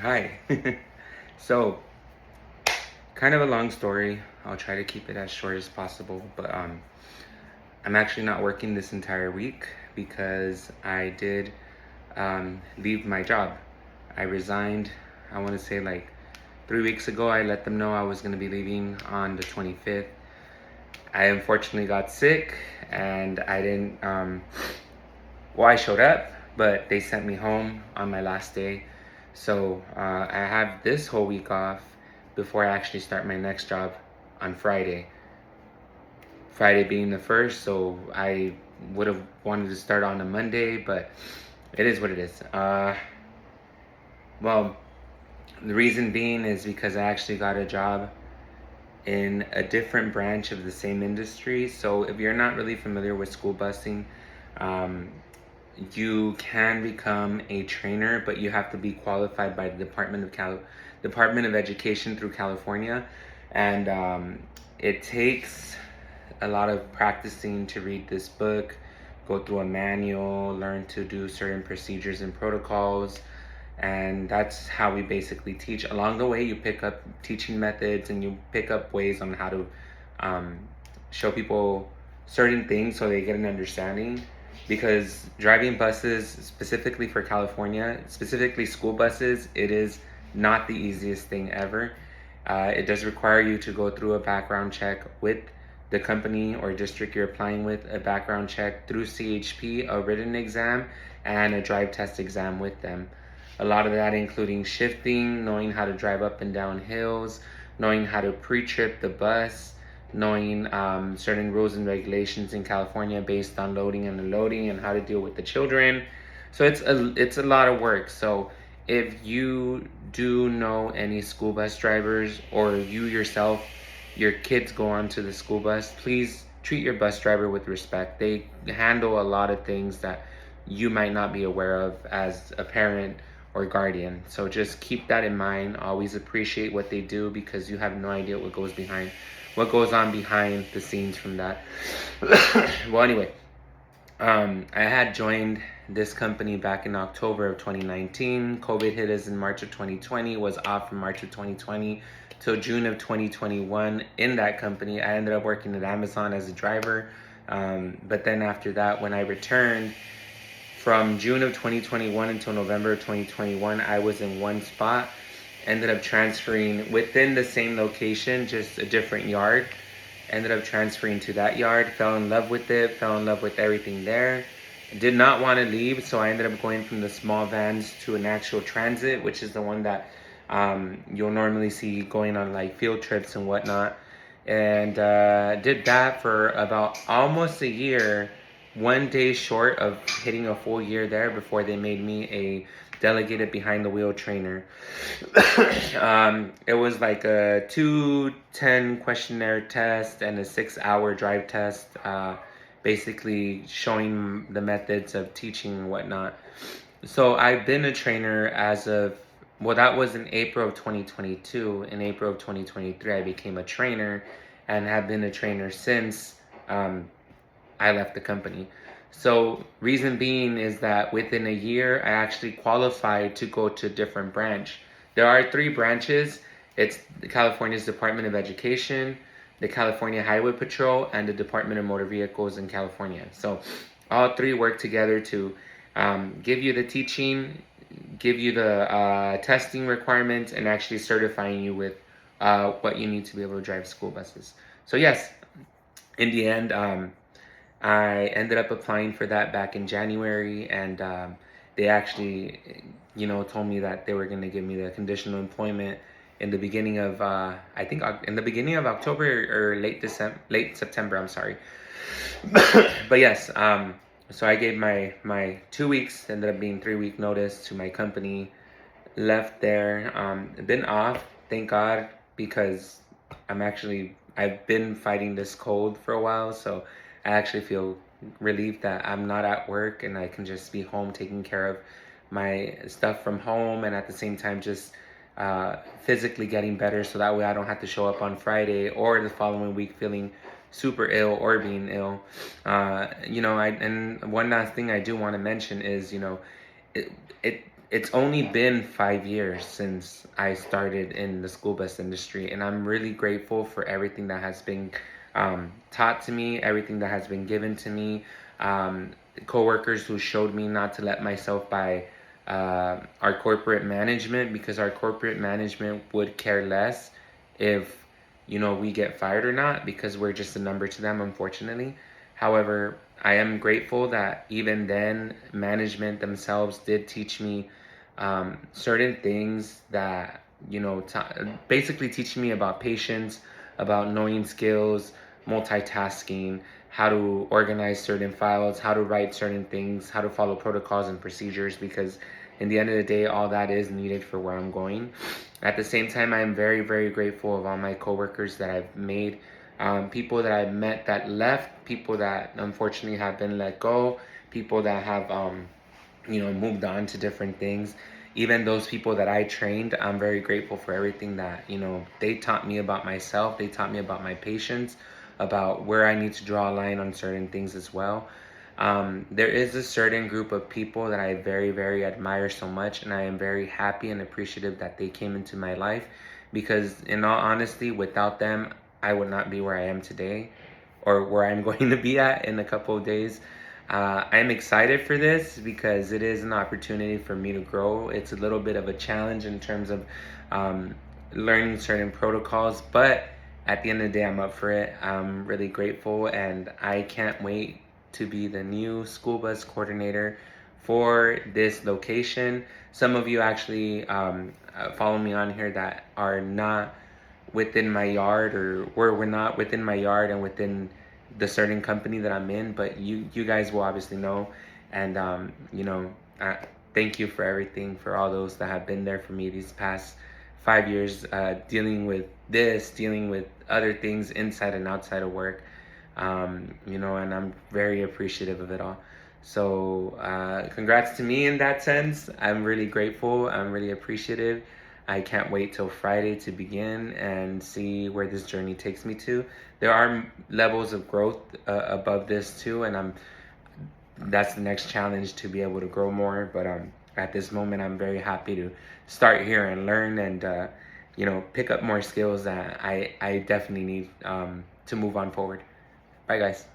Hi. So, kind of a long story. I'll try to keep it as short as possible, but I'm actually not working this entire week because I did leave my job. I resigned, I want to say like 3 weeks ago. I let them know I was going to be leaving on the 25th. I unfortunately got sick and I didn't, well, I showed up, but they sent me home on my last day. So I have this whole week off before I actually start my next job on Friday. Friday being the first, so I would have wanted to start on a Monday, but it is what it is. Well, the reason being is because I actually got a job in a different branch of the same industry. So if you're not really familiar with school busing, um, you can become a trainer, but you have to be qualified by the Department of Education through California, and it takes a lot of practicing to read this book, go through a manual, learn to do certain procedures and protocols, and that's how we basically teach. Along the way, you pick up teaching methods and you pick up ways on how to um, show people certain things so they get an understanding. Because driving buses, specifically for California, specifically school buses, it is not the easiest thing ever. It does require you to go through a background check with the company or district you're applying with, a background check through CHP, a written exam, and a drive test exam with them. A lot of that including shifting, knowing how to drive up and down hills, knowing how to pre-trip the bus, knowing certain rules and regulations in California based on loading and unloading and how to deal with the children. So it's a lot of work. So if you do know any school bus drivers or you yourself, your kids go onto the school bus, please treat your bus driver with respect. They handle a lot of things that you might not be aware of as a parent or guardian. So just keep that in mind. Always appreciate what they do because you have no idea what goes on behind the scenes from that. Well, anyway, I had joined this company back in October of 2019. COVID hit us in March of 2020, was off from March of 2020 till June of 2021 in that company. I ended up working at Amazon as a driver. But then after that, when I returned from June of 2021 until November of 2021, I was in one spot. Ended up transferring within the same location, just a different yard. Ended up transferring to that yard, fell in love with it, fell in love with everything there. Did not want to leave, so I ended up going from the small vans to an actual transit, which is the one that you'll normally see going on like field trips and whatnot. And did that for about almost a year, 1 day short of hitting a full year there before they made me a delegated behind the wheel trainer. It was like a 210 questionnaire test and a 6 hour drive test, basically showing the methods of teaching and whatnot. So I've been a trainer as of, well, that was in April of 2022. In April of 2023, I became a trainer and have been a trainer since I left the company. So reason being is that within a year, I actually qualified to go to a different branch. There are three branches. It's the California's Department of Education, the California Highway Patrol, and the Department of Motor Vehicles in California. So all three work together to give you the teaching, give you the testing requirements, and actually certifying you with what you need to be able to drive school buses. So yes, in the end, I ended up applying for that back in January, and they actually, told me that they were going to give me the conditional employment in the beginning of, I think, in the beginning of October or late September. I'm sorry, but yes. So I gave my 2 weeks, ended up being 3 week notice to my company. Left there. Been off, thank God, because I've been fighting this cold for a while, so I actually feel relieved that I'm not at work and I can just be home taking care of my stuff from home and at the same time just physically getting better so that way I don't have to show up on Friday or the following week feeling super ill or being ill. And one last thing I do want to mention is, it, it it's only been 5 years since I started in the school bus industry, and I'm really grateful for everything that has been taught to me, everything that has been given to me. Um, Coworkers who showed me not to let myself by our corporate management, because our corporate management would care less if we get fired or not, because we're just a number to them, unfortunately. However, I am grateful that even then, management themselves did teach me certain things that, basically teaching me about patience, about knowing skills, multitasking, how to organize certain files, how to write certain things, how to follow protocols and procedures, because in the end of the day, all that is needed for where I'm going. At the same time, I am very, very grateful of all my coworkers that I've made, people that I've met that left, people that unfortunately have been let go, people that have, moved on to different things. Even those people that I trained, I'm very grateful for everything that, they taught me about myself. They taught me about my patience, about where I need to draw a line on certain things as well. There is a certain group of people that I very, very admire so much, and I am very happy and appreciative that they came into my life, because, in all honesty, without them, I would not be where I am today, or where I'm going to be at in a couple of days. I'm excited for this because it is an opportunity for me to grow. It's a little bit of a challenge in terms of um, learning certain protocols, but at the end of the day, I'm up for it. I'm really grateful, and I can't wait to be the new school bus coordinator for this location. Some of you actually follow me on here that are not within my yard, or we're not within my yard and within the certain company that I'm in, but you guys will obviously know. And thank you for everything, for all those that have been there for me these past 5 years, dealing with this, dealing with other things inside and outside of work. And I'm very appreciative of it all. So congrats to me in that sense. I'm really grateful. I'm really appreciative. I can't wait till Friday to begin and see where this journey takes me to. There are levels of growth above this too, and that's the next challenge, to be able to grow more. But at this moment, I'm very happy to start here and learn, and pick up more skills that I definitely need to move on forward. Bye, guys.